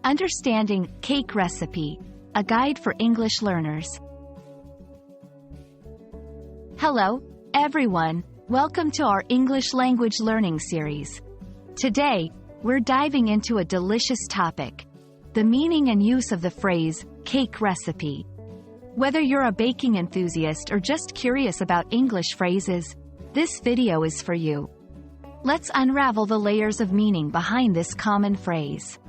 Understanding Cake Recipe, a guide for English learners. Hello, everyone. Welcome to our English language learning series. Today, we're diving into a delicious topic: the meaning and use of the phrase, cake recipe. Whether you're a baking enthusiast or just curious about English phrases, this video is for you. Let's unravel the layers of meaning behind this common phrase.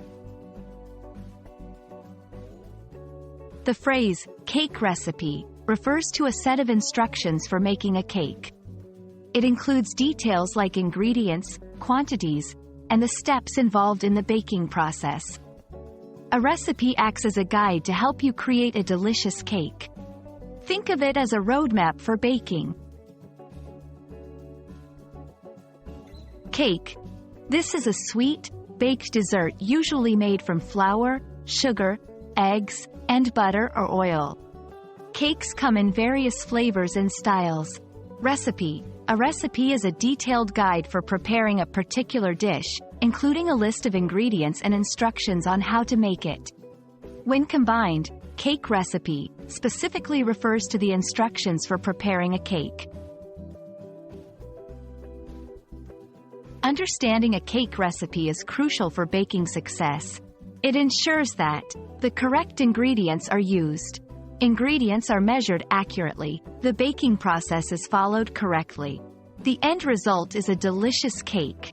The phrase, cake recipe, refers to a set of instructions for making a cake. It includes details like ingredients, quantities, and the steps involved in the baking process. A recipe acts as a guide to help you create a delicious cake. Think of it as a roadmap for baking. Cake. This is a sweet, baked dessert usually made from flour, sugar, eggs, and butter or oil. Cakes come in various flavors and styles. Recipe. A recipe is a detailed guide for preparing a particular dish, including a list of ingredients and instructions on how to make it. When combined, cake recipe specifically refers to the instructions for preparing a cake. Understanding a cake recipe is crucial for baking success. It ensures that the correct ingredients are used. Ingredients are measured accurately. The baking process is followed correctly. The end result is a delicious cake.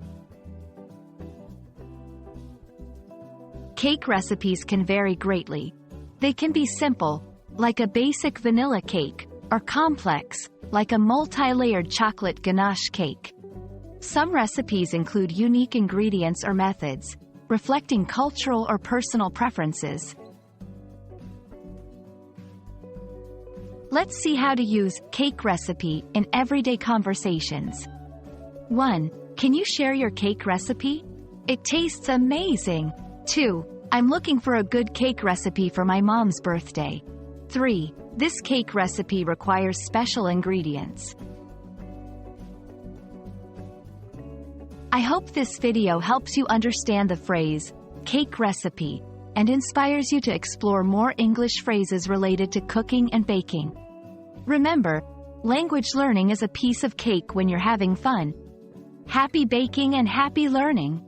Cake recipes can vary greatly. They can be simple, like a basic vanilla cake, or complex, like a multi-layered chocolate ganache cake. Some recipes include unique ingredients or methods, reflecting cultural or personal preferences. Let's see how to use cake recipe in everyday conversations. 1. Can you share your cake recipe? It tastes amazing. 2. I'm looking for a good cake recipe for my mom's birthday. 3. This cake recipe requires special ingredients. I hope this video helps you understand the phrase, cake recipe, and inspires you to explore more English phrases related to cooking and baking. Remember, language learning is a piece of cake when you're having fun. Happy baking and happy learning!